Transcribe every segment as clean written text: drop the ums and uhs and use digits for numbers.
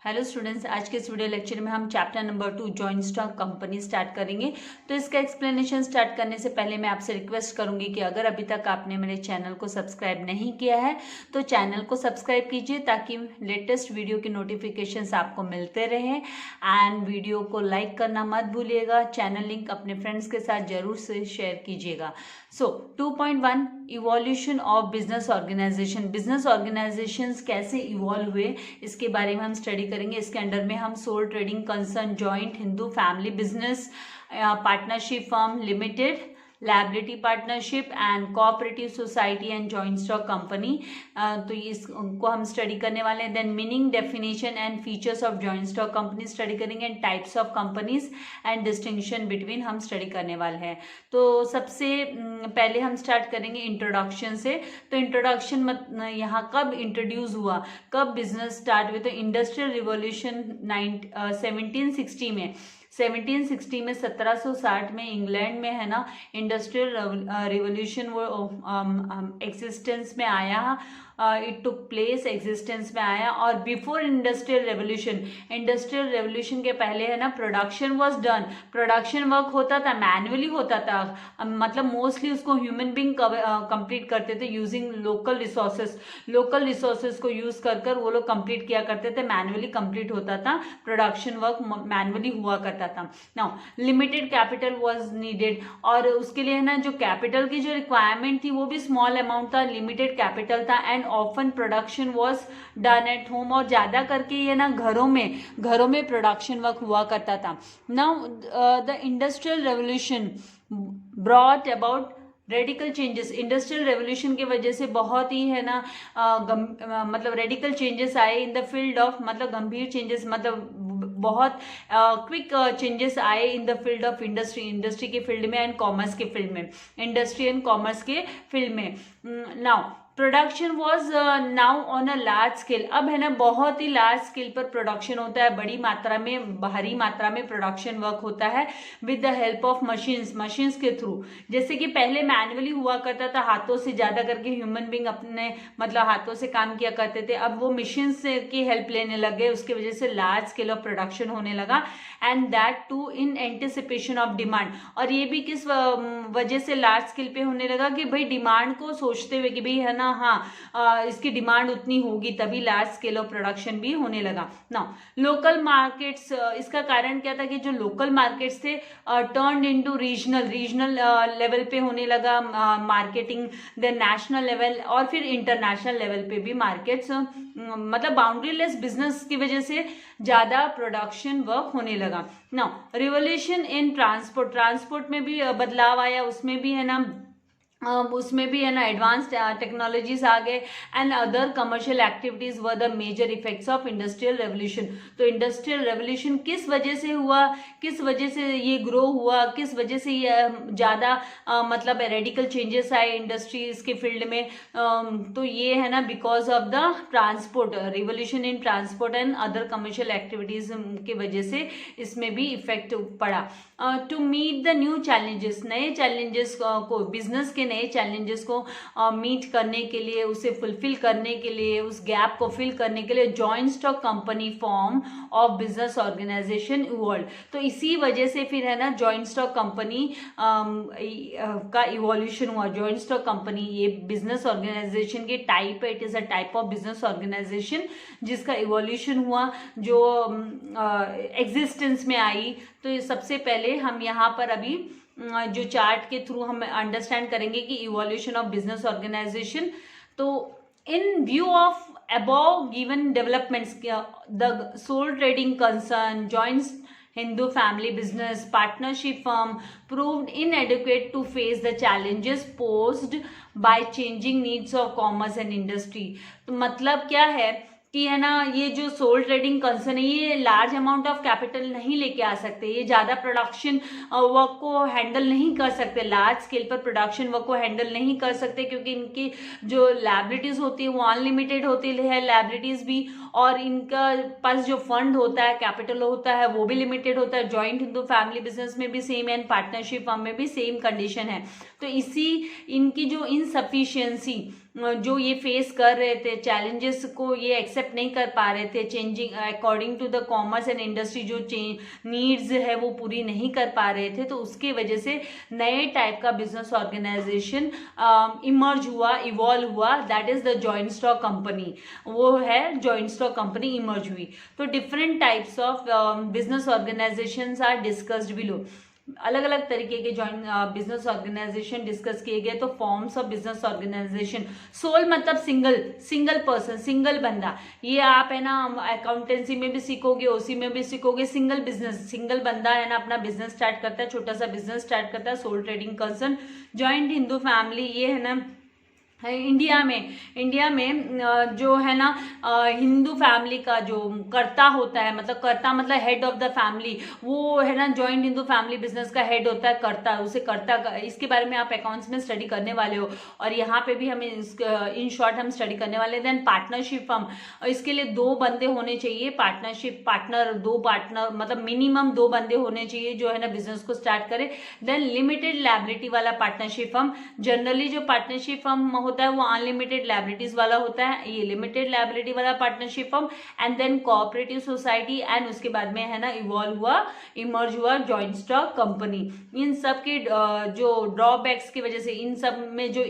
Hello students, आज के इस वीडियो लेक्चर में हम chapter number 2 joint stock company start करेंगे। तो इसका एक्सप्लेनेशन स्टार्ट करने से पहले मैं आपसे रिक्वेस्ट करूंगी कि अगर अभी तक आपने मेरे चैनल को सब्सक्राइब नहीं किया है तो चैनल को सब्सक्राइब कीजिए ताकि लेटेस्ट वीडियो की नोटिफिकेशंस आपको मिलते रहें। एंड वीडियो को लाइक करना मत भूलिएगा। चैनल लिंक अपने फ्रेंड्स के साथ जरूर से शेयर कीजिएगा। So 2.1 evolution of business organisation. Business organisations कैसे इवॉल्व हुए इसके बारे में हम स्टडी करेंगे। इसके अंडर में हम sole trading concern, joint Hindu family business, partnership firm limited, liability partnership and cooperative society and joint stock company, तो इसको हम स्टडी करने वाले हैं। Then meaning, definition and features of joint stock company study करेंगे। And types of companies and distinction between हम study करने वाले हैं। तो सबसे पहले हम स्टार्ट करेंगे इंट्रोडक्शन से। तो इंट्रोडक्शन यहाँ कब इंट्रोड्यूस हुआ, कब बिजनेस स्टार्ट हुए? तो इंडस्ट्रियल रिवॉल्यूशन 1760 में 1760 में इंग्लैंड में है ना इंडस्ट्रियल रिवॉल्यूशन वो एग्जिस्टेंस में आया। इट टुक प्लेस, एग्जिस्टेंस में आया। और बिफोर इंडस्ट्रियल रेवोल्यूशन के पहले है ना production was done. Production work होता था, मैन्युअली होता था, मतलब मोस्टली उसको ह्यूमन बीइंग कंप्लीट करते थे यूजिंग लोकल रिसोर्सेज को यूज कर वो लोग कंप्लीट किया करते थे। मैन्युअली कंप्लीट होता था, प्रोडक्शन वर्क मैन्युअली हुआ करता था। Now limited capital was needed, और उसके लिए है ना जो कैपिटल की जो रिक्वायरमेंट थी वो भी स्मॉल अमाउंट था, लिमिटेड कैपिटल था। And often production was done at home, और ज्यादा करके ये ना घरों में प्रोडक्शन वर्क हुआ करता था। Now the industrial revolution brought about radical changes. Industrial revolution की वजह से बहुत ही है ना मतलब रेडिकल चेंजेस आए इन द फील्ड ऑफ, मतलब गंभीर चेंजेस, मतलब बहुत क्विक चेंजेस आए in the field of industry के फील्ड में एंड कॉमर्स के फील्ड में, इंडस्ट्री एंड कॉमर्स के फील्ड में। Now production was now on a large scale. अब है ना बहुत ही लार्ज स्केल पर प्रोडक्शन होता है, बड़ी मात्रा में, भारी मात्रा में प्रोडक्शन वर्क होता है with the help of machines के थ्रू। जैसे कि पहले मैन्युअली हुआ करता था, हाथों से, ज्यादा करके ह्यूमन बींग अपने मतलब हाथों से काम किया करते थे। अब वो मशीन्स की हेल्प लेने लगे, उसकी वजह से लार्ज स्केल ऑफ प्रोडक्शन होने लगा। And that too in anticipation of demand. और ये भी किस वजह से लार्ज स्केल पे होने लगा कि भाई डिमांड को सोचते हुए कि भाई है ना इसकी डिमांड उतनी होगी, तभी लार्ज स्केल ऑफ प्रोडक्शन भी होने लगा। नाउ लोकल मार्केट्स, इसका कारण क्या था कि जो लोकल मार्केट्स थे टर्न्ड इनटू रीजनल लेवल पे होने लगा मार्केटिंग, देन नेशनल लेवल और फिर इंटरनेशनल लेवल पे भी मार्केट्स, मतलब बाउंड्रीलेस बिजनेस की वजह से ज्यादा प्रोडक्शन वर्क होने लगा। नाउ रिवोल्यूशन इन ट्रांसपोर्ट में भी बदलाव आया, उसमें भी है ना एडवांस टेक्नोलॉजीज आ गए। And other commercial activities were the major effects of industrial revolution. तो इंडस्ट्रियल रेवोल्यूशन किस वजह से हुआ, किस वजह से ये ग्रो हुआ, किस वजह से ये ज्यादा मतलब रेडिकल चेंजेस आए इंडस्ट्रीज के फील्ड में, तो ये है ना because of the transport, revolution in transport and other commercial activities की वजह से इसमें भी इफेक्ट पड़ा। To meet the new challenges, नए चैलेंजेस को, बिजनेस के नए चैलेंजेस को मीट करने के लिए, उसे फुलफिल करने के लिए, उस गैप को फिल करने के लिए joint stock company form of business organisation evolve. तो इसी वजह से फिर है ना जॉइंट स्टॉक कंपनी का इवोल्यूशन हुआ। जॉइंट स्टॉक कंपनी ये बिजनेस ऑर्गेनाइजेशन की टाइप है, it is a type of business organisation जिसका इवोल्यूशन हुआ, जो एग्जिस्टेंस में आई। तो सबसे पहले हम यहाँ पर अभी जो चार्ट के थ्रू हम अंडरस्टैंड करेंगे कि इवोल्यूशन ऑफ बिजनेस ऑर्गेनाइजेशन। तो in view of above given developments, the sole trading concern, joint Hindu family business, partnership firm proved inadequate to face the challenges posed by changing needs of commerce and industry। तो मतलब क्या है कि है ना ये जो सोल ट्रेडिंग कंसर्न है ये लार्ज अमाउंट ऑफ कैपिटल नहीं लेके आ सकते, ये ज्यादा प्रोडक्शन वर्क को हैंडल नहीं कर सकते, लार्ज स्केल पर प्रोडक्शन वर्क को हैंडल नहीं कर सकते, क्योंकि इनकी जो लायबिलिटीज होती है वो अनलिमिटेड होती है, लायबिलिटीज भी, और इनका पास जो फंड होता है, कैपिटल होता है, वो भी लिमिटेड होता है। जॉइंट हिंदू फैमिली बिजनेस में भी सेम है, पार्टनरशिप फर्म में भी सेम कंडीशन है। तो इसी इनकी जो इनसफिशियंसी जो ये फेस कर रहे थे, चैलेंजेस को ये एक्सेप्ट एक्सेप्ट नहीं कर पा रहे थे, changing according to the commerce and industry जो नीड्स है वो पूरी नहीं कर पा रहे थे, तो उसके वजह से नए टाइप का बिजनेस ऑर्गेनाइजेशन इमर्ज हुआ, इवॉल्व हुआ, that is the joint stock company, वो है जॉइंट स्टॉक कंपनी इमर्ज हुई। तो different types of business organisations are discussed below, अलग अलग तरीके के जॉइंट बिजनेस ऑर्गेनाइजेशन डिस्कस किए गए। तो forms of business organisation, sole मतलब सिंगल पर्सन, सिंगल बंदा, ये आप है ना अकाउंटेंसी में भी सीखोगे, ओसी में भी सीखोगे। सिंगल बिजनेस, सिंगल बंदा है ना अपना बिजनेस स्टार्ट करता है, छोटा सा बिजनेस स्टार्ट करता है, sole trading concern. Joint Hindu family, ये है ना इंडिया में जो है ना हिंदू फैमिली का जो कर्ता होता है, मतलब कर्ता मतलब हेड ऑफ द फैमिली, वो है ना जॉइंट हिंदू फैमिली बिजनेस का हेड होता है कर्ता, उसे कर्ता का, इसके बारे में आप अकाउंट्स में स्टडी करने वाले हो और यहाँ पे भी हमें इन शॉर्ट हम स्टडी करने वाले हैं। देन पार्टनरशिप फर्म, इसके लिए 2 बंदे होने चाहिए, पार्टनरशिप पार्टनर, 2 पार्टनर मतलब मिनिमम 2 बंदे होने चाहिए जो है ना बिजनेस को स्टार्ट करे। देन लिमिटेड लायबिलिटी वाला पार्टनरशिप फर्म, जनरली जो पार्टनरशिप फर्म होता है वो अनलिमिटेड लायबिलिटीज वाला होता है, ये लिमिटेड लायबिलिटी वाला partnership firm. And then cooperative society, and उसके बाद में है ना इवॉल्व हुआ, इमर्ज हुआ जॉइंट स्टॉक कंपनी। इन सब के जो ड्रॉबैक्स की वजह से, इन सब में जो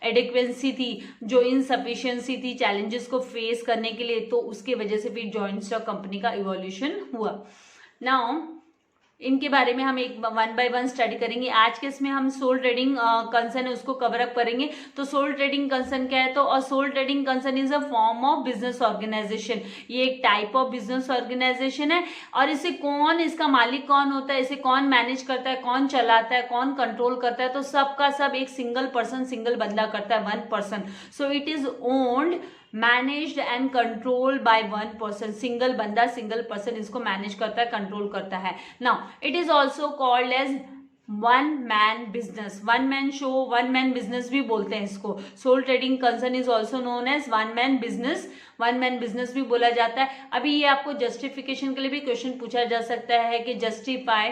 एडिक्वेंसी थी, जो इनसफिशिएंसी थी, चैलेंजेस को फेस करने के लिए, तो उसके वजह से फिर जॉइंट स्टॉक कंपनी का इवोल्यूशन हुआ। नाउ इनके बारे में हम एक 1 by 1 स्टडी करेंगे। आज के इसमें हम सोल ट्रेडिंग कंसर्न है उसको कवर अप करेंगे। तो सोल ट्रेडिंग कंसर्न क्या है, तो sole trading concern is a form of business organisation, ये एक टाइप ऑफ बिजनेस ऑर्गेनाइजेशन है। और इसे कौन, इसका मालिक कौन होता है, इसे कौन मैनेज करता है, कौन चलाता है, कौन कंट्रोल करता है, तो सबका सब एक सिंगल पर्सन, सिंगल बंदा करता है, 1 person. So it is owned, managed and controlled by 1 person, single बंदा, सिंगल पर्सन इसको मैनेज करता है, कंट्रोल करता है। Now it is also called as 1 man business, 1 man show, 1 man business भी बोलते हैं इसको। Sole trading concern is also known as 1 man business, 1 man business भी बोला जाता है। अभी ये आपको जस्टिफिकेशन के लिए भी क्वेश्चन पूछा जा सकता है कि justify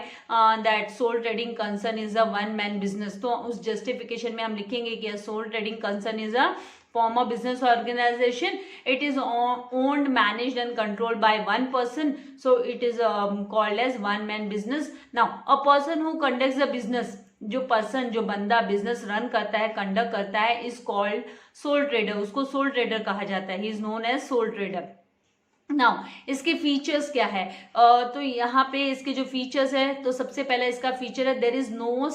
that sole trading concern is a 1 man business, तो उस जस्टिफिकेशन में हम लिखेंगे कि sole trading concern is a form of business organization, it is owned, managed and controlled by 1 person, so it is called as 1 man business. Now a person who conducts the business, जो person, जो बंदा business run करता है, conduct करता है, is called sole trader, उसको sole trader कहा जाता है, he is known as sole trader. Now इसके फीचर्स क्या है, तो यहाँ पे इसके जो फीचर्स है, तो सबसे पहला इसका फीचर है there is no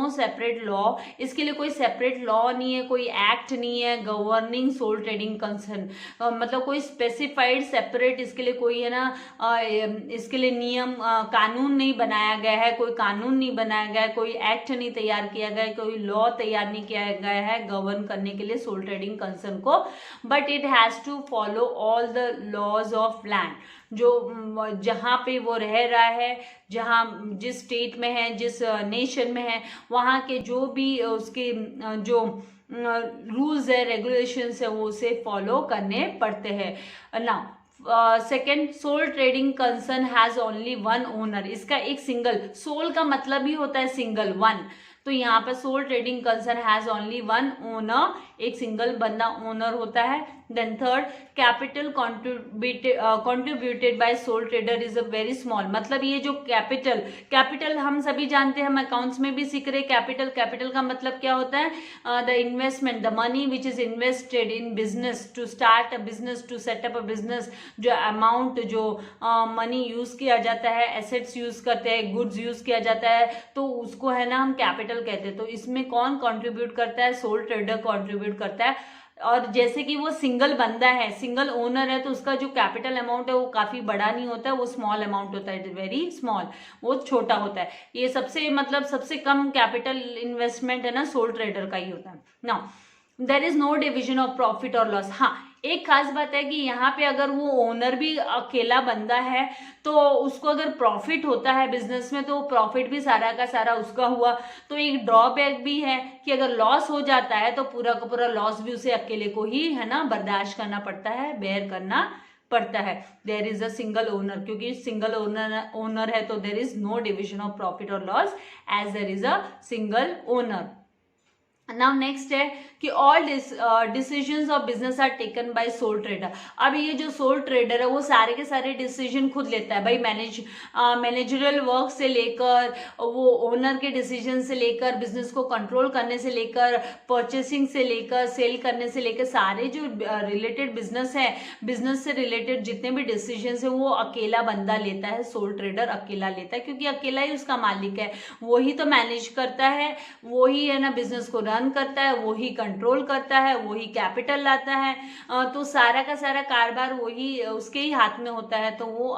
separate law, इसके लिए कोई सेपरेट लॉ नहीं है, कोई एक्ट नहीं है गवर्निंग सोल ट्रेडिंग कंसर्न, मतलब कोई स्पेसिफाइड सेपरेट इसके लिए कोई है ना इसके लिए नियम कानून नहीं बनाया गया है, कोई कानून नहीं बनाया गया है, कोई एक्ट नहीं तैयार किया गया है, कोई लॉ तैयार नहीं किया गया है गवर्न करने के लिए सोल ट्रेडिंग कंसर्न को, but it has to follow all the laws of land, जो जहाँ पे वो रह रहा है, जहाँ जिस स्टेट में है, जिस नेशन में है, वहाँ के जो भी उसके जो रूल्स है, रेगुलेशंस है, वो उसे फॉलो करने पड़ते हैं। Now second, sole trading concern has only 1 owner, इसका एक सिंगल, सोल का मतलब ही होता है सिंगल, 1, तो यहाँ पर sole trading concern has only 1 owner, एक सिंगल बंदा ओनर होता है। Then third, capital contributed by sole trader is a very small, मतलब ये जो कैपिटल हम सभी जानते हैं, हम अकाउंट्स में भी सीख रहे हैं, कैपिटल का मतलब क्या होता है, the investment, the money which is invested in business to start a business, to set up a business, जो अमाउंट, जो मनी यूज किया जाता है, एसेट्स यूज करते हैं, गुड्स यूज किया जाता है, तो उसको है ना हम कैपिटल कहते हैं। तो इसमें कौन कंट्रीब्यूट करता है, सोल ट्रेडर कंट्रीब्यूट करता है। और जैसे कि वो सिंगल बंदा है, सिंगल ओनर है, तो उसका जो कैपिटल अमाउंट है वो काफी बड़ा नहीं होता है, वो स्मॉल अमाउंट होता है, वेरी स्मॉल, वो छोटा होता है। ये सबसे कम कैपिटल इन्वेस्टमेंट है ना सोल ट्रेडर का ही होता है। Now there is no division of profit और लॉस। हाँ, एक खास बात है कि यहाँ पे अगर वो ओनर भी अकेला बंदा है, तो उसको अगर प्रॉफिट होता है बिजनेस में, तो प्रॉफिट भी सारा का सारा उसका हुआ। तो एक ड्रॉबैक भी है कि अगर लॉस हो जाता है तो पूरा का पूरा लॉस भी उसे अकेले को ही है ना बर्दाश्त करना पड़ता है, बेयर करना पड़ता है। There is a single owner, क्योंकि सिंगल ओनर है तो there is no division of profit और loss as there is a single owner. Now next है कि all decisions of business are taken by sole trader. अब ये जो soul trader है वो सारे के सारे डिसीजन खुद लेता है भाई, मैनेजरल वर्क से लेकर, वो ओनर के डिसीजन से लेकर, बिजनेस को कंट्रोल करने से लेकर, परचेसिंग से लेकर, सेल करने से लेकर, सारे जो रिलेटेड बिजनेस है, बिजनेस से रिलेटेड जितने भी डिसीजन है वो अकेला बंदा लेता है, सोल ट्रेडर अकेला लेता है, क्योंकि अकेला ही उसका मालिक है, वही तो मैनेज करता है, वही है ना बिजनेस को रन करता है, वही कंट्रोल करता है, वही कैपिटल लाता है, तो सारा का सारा कारोबार वही उसके ही हाथ में होता है, तो वो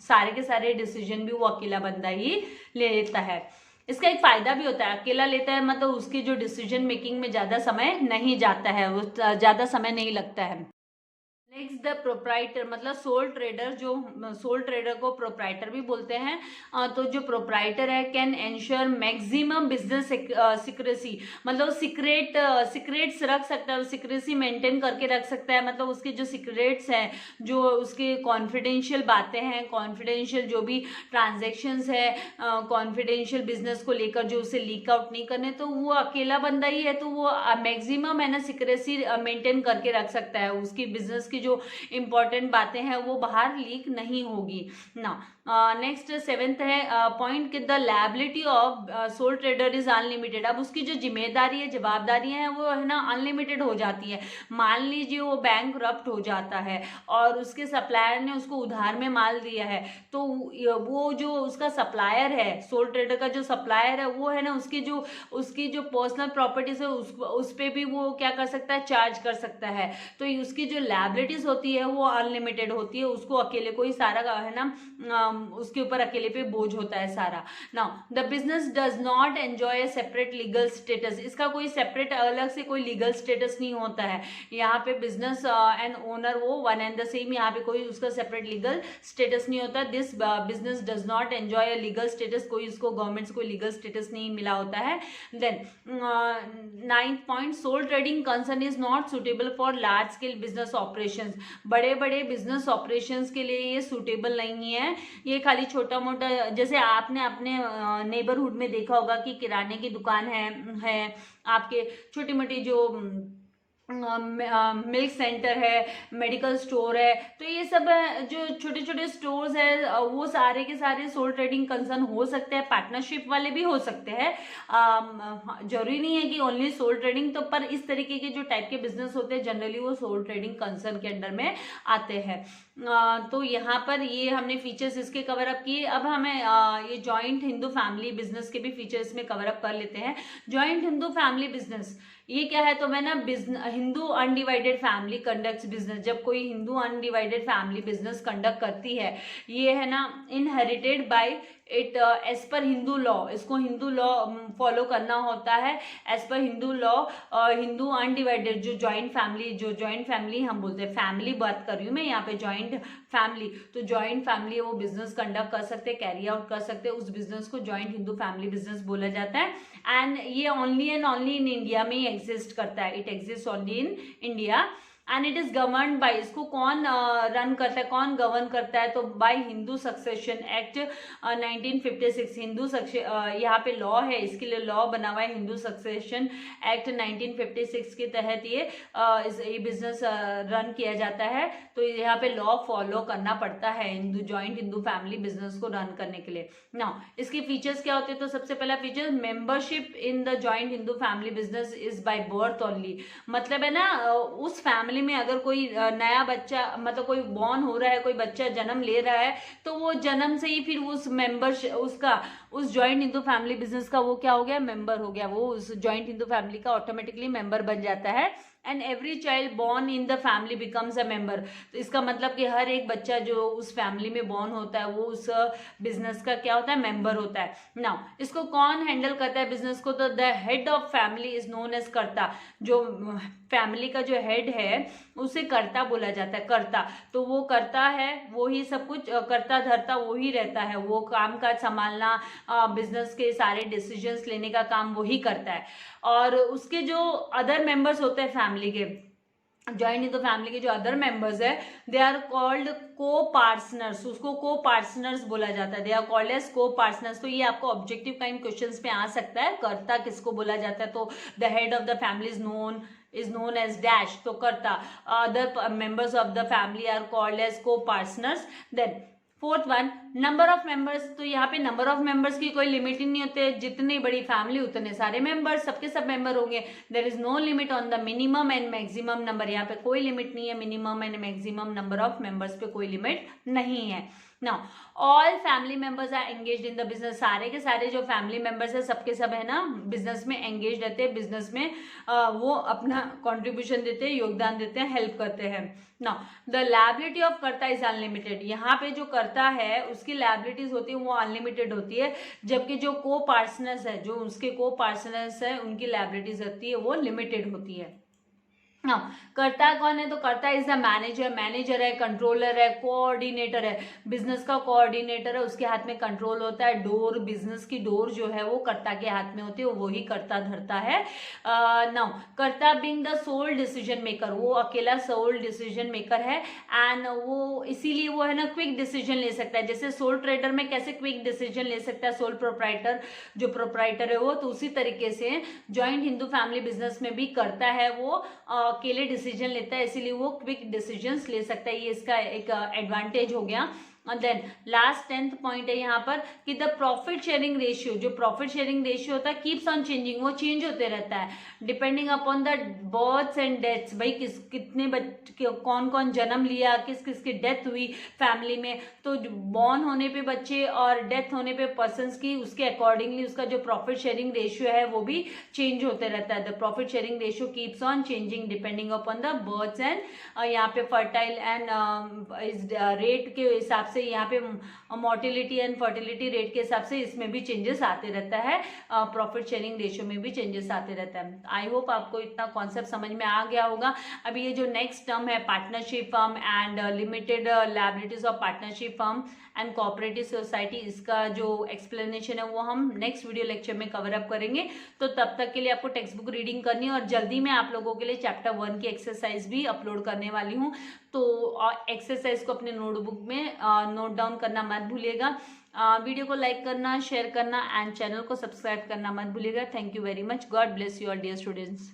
सारे के सारे डिसीजन भी वो अकेला बंदा ही ले लेता है। इसका एक फायदा भी होता है, अकेला लेता है मतलब उसकी जो डिसीजन मेकिंग में ज्यादा समय नहीं जाता है, वो ज्यादा समय नहीं लगता है। नेक्स्ट द प्रोप्राइटर, मतलब सोल ट्रेडर, जो सोल ट्रेडर को प्रोप्राइटर भी बोलते हैं, तो जो प्रोप्राइटर है can ensure maximum business secrecy, मतलब सीक्रेट्स रख सकता है, सिक्रेसी मेंटेन करके रख सकता है, मतलब उसके जो सीक्रेट्स हैं, जो उसके कॉन्फिडेंशियल बातें हैं, कॉन्फिडेंशियल जो भी ट्रांजेक्शन्स है, कॉन्फिडेंशियल बिजनेस को लेकर जो उसे लीक आउट नहीं करने, तो वो अकेला बंदा ही है, तो वो मैक्सिमम है ना सिक्रेसी मेंटेन करके रख सकता है, उसकी बिजनेस की जो इंपॉर्टेंट बातें हैं वो बाहर लीक नहीं होगी ना। नेक्स्ट 7th है पॉइंट कि the liability of soul trader is unlimited. अब उसकी जो जिम्मेदारी है, जवाबदारियां हैं, वो है ना अनलिमिटेड हो जाती है। मान लीजिए वो बैंक करप्ट हो जाता है और उसके सप्लायर ने उसको उधार में माल दिया है, तो वो जो उसका सप्लायर है, सोल ट्रेडर का जो सप्लायर है, वो है ना उसकी जो पर्सनल प्रॉपर्टीज है उस पर भी वो क्या कर सकता है, चार्ज कर सकता है। तो उसकी जो लायबिलिटीज होती है वो अनलिमिटेड होती है, उसको अकेले को ही सारा है ना उसके ऊपर अकेले पे बोझ होता है सारा। Now the business does not enjoy a separate legal status, इसका कोई सेपरेट अलग से कोई लीगल स्टेटस नहीं होता है। यहाँ पे बिजनेस एंड ओनर वो वन एंड द सेम, यहाँ पे कोई उसका सेपरेट लीगल स्टेटस नहीं होता। This business does not enjoy a legal status, कोई उसको गवर्नमेंट से कोई लीगल स्टेटस नहीं मिला होता है। Then 9th point, sole trading concern is not suitable for large scale business operations, बड़े बड़े बिजनेस ऑपरेशंस के लिए ये सुटेबल नहीं है। ये खाली छोटा मोटा, जैसे आपने अपने नेबरहुड में देखा होगा कि किराने की दुकान है आपके, छोटी मोटी जो मिल्क सेंटर है, मेडिकल स्टोर है, तो ये सब जो छोटे छोटे स्टोर्स है वो सारे के सारे सोल ट्रेडिंग कंसर्न हो सकते हैं, पार्टनरशिप वाले भी हो सकते हैं, जरूरी नहीं है कि ओनली सोल ट्रेडिंग। तो पर इस तरीके के जो टाइप के बिजनेस होते हैं जनरली वो सोल ट्रेडिंग कंसर्न के अंडर में आते हैं। तो यहाँ पर ये हमने फीचर्स इसके कवर अप किए। अब हमें ये जॉइंट हिंदू फैमिली बिजनेस के भी फीचर्स में कवर अप कर लेते हैं। जॉइंट हिंदू फैमिली बिजनेस ये क्या है, तो मैं ना Hindu undivided family conducts business, जब कोई Hindu undivided family business conduct करती है, ये है ना inherited by it as per Hindu law, इसको हिंदू लॉ फॉलो करना होता है as per Hindu law. Hindu undivided जो जॉइंट फैमिली हम बोलते हैं, फैमिली बात कर रही हूँ मैं यहाँ पे, जॉइंट फैमिली, तो जॉइंट फैमिली वो बिजनेस कंडक्ट कर सकते हैं, कैरी आउट कर सकते हैं, उस बिजनेस को जॉइंट हिंदू फैमिली बिजनेस बोला जाता है। एंड ये only and only in India में ही एग्जिस्ट करता है, it exist only in India and it is govern by, इसको कौन रन करता है, कौन गवर्न करता है, तो by Hindu succession act 1956, Hindu यहाँ पे लॉ है, इसके लिए लॉ बना हुआ है हिंदू सक्सेशन एक्ट 1956 के तहत ये बिजनेस रन किया जाता है। तो यहाँ पे लॉ फॉलो करना पड़ता है जॉइंट हिंदू फैमिली बिजनेस को रन करने के लिए। नाउ इसके फीचर्स क्या होते हैं, तो सबसे पहला feature, membership in the joint Hindu family business is by birth only, मतलब है ना उस फैमिली में अगर कोई नया बच्चा, मतलब कोई बॉर्न हो रहा है, कोई बच्चा जन्म ले रहा है, तो वो जन्म से ही फिर उस मेंबरशिप उस जॉइंट हिंदू फैमिली बिजनेस का वो क्या हो गया, मेंबर हो गया, वो उस जॉइंट हिंदू फैमिली का ऑटोमेटिकली मेंबर बन जाता है। And every child born in the family becomes a member, तो इसका मतलब कि हर एक बच्चा जो उस फैमिली में बॉर्न होता है वो उस बिजनेस का क्या होता है, मेंबर होता है। नाउ इसको कौन हैंडल करता है बिजनेस को, तो the head of family is known as karta, जो फैमिली का जो हेड है उसे कर्ता बोला जाता है, कर्ता, तो वो करता है, वो ही सब कुछ करता धरता वो ही रहता है, वो काम काज संभालना, बिजनेस के सारे डिसीजंस लेने का काम वो ही करता है। और उसके जो अदर मेंबर्स होते हैं फैमिली के, ज्वाइंट इन द फैमिली के जो अदर मेंबर्स है दे आर कॉल्ड को पार्टनर्स, उसको को पार्टनर्स बोला जाता है, दे आर कॉल्ड एज को पार्टनर्स। तो ये आपको ऑब्जेक्टिव काइंड क्वेश्चंस में आ सकता है, कर्ता किसको बोला जाता है, तो the head of the family is known as dash, तो karta. Other members of the family are called as copartners. Then fourth one, number of members. तो यहाँ पे नंबर ऑफ मेंबर्स की कोई लिमिट ही नहीं होते, जितनी बड़ी फैमिली उतने सारे मेंबर्स, सबके सब मेंबर होंगे। There is no limit on the minimum and maximum number, यहाँ पे कोई लिमिट नहीं है, minimum and maximum number of members पे कोई लिमिट नहीं है। Now all family members are engaged in the business, सारे के सारे जो फैमिली मेंबर्स है सबके सब है ना बिजनेस में एंगेज रहते हैं, बिजनेस में वो अपना कॉन्ट्रीब्यूशन देते हैं, योगदान देते हैं, हेल्प करते हैं। नाउ द लायबिलिटी ऑफ कर्ता इज अनलिमिटेड, यहाँ पे जो कर्ता है उसकी लायबिलिटीज होती है वो अनलिमिटेड होती है, जबकि जो को पार्टनर्स है, जो उसके को पार्टनर्स है, उनकी लायबिलिटीज होती है वो लिमिटेड होती है। नाउ कर्ता कौन है, तो कर्ता इज द मैनेजर, मैनेजर है, कंट्रोलर है, कोऑर्डिनेटर है, बिजनेस का कोऑर्डिनेटर है, उसके हाथ में कंट्रोल होता है, डोर, बिजनेस की डोर जो है वो कर्ता के हाथ में होती है, वो ही कर्ता धरता है। Now karta being the sole decision maker, वो अकेला सोल डिसीजन मेकर है, एंड वो इसीलिए वो है ना क्विक डिसीजन ले सकता है, जैसे सोल ट्रेडर में कैसे क्विक डिसीजन ले सकता है सोल प्रोप्राइटर, जो प्रोप्राइटर है वो, तो उसी तरीके से ज्वाइंट हिंदू फैमिली बिजनेस में भी करता है वो अकेले डिसीजन लेता है, इसीलिए वो क्विक डिसीजंस ले सकता है, ये इसका एक एडवांटेज हो गया। और देन लास्ट 10th पॉइंट है यहाँ पर कि द प्रॉफिट शेयरिंग रेशियो, जो प्रॉफिट शेयरिंग रेशियो होता है कीप्स ऑन चेंजिंग, वो चेंज होते रहता है depending upon the births and deaths, भाई कितने कौन कौन जन्म लिया, किस किस की डेथ हुई फैमिली में, तो बॉर्न होने पे बच्चे और डेथ होने पे पर्सन्स की, उसके अकॉर्डिंगली उसका जो प्रॉफिट शेयरिंग रेशियो है वो भी चेंज होते रहता है। The profit sharing ratio keeps on changing depending upon the births and यहाँ पे फर्टाइल एंड इस रेट के हिसाब से, यहाँ पे मोर्टिलिटी एंड फर्टिलिटी रेट के हिसाब से इसमें भी चेंजेस आते रहता है, प्रॉफिट शेयरिंग रेशियो में भी चेंजेस आते रहता है। आई होप आपको इतना कॉन्सेप्ट समझ में आ गया होगा। अभी ये जो नेक्स्ट टर्म है partnership firm and limited liabilities of partnership firm and cooperative society, इसका जो एक्सप्लेनेशन है वो हम नेक्स्ट वीडियो लेक्चर में कवर अप करेंगे। तो तब तक के लिए आपको टेक्स्ट बुक रीडिंग करनी है, और जल्दी मैं आप लोगों के लिए चैप्टर 1 की एक्सरसाइज भी अपलोड करने वाली हूँ, तो एक्सरसाइज को अपने नोटबुक में नोट डाउन करना मत भूलिएगा। वीडियो को लाइक करना, शेयर करना एंड चैनल को सब्सक्राइब करना मत भूलिएगा। Thank you very much. God bless you all dear students.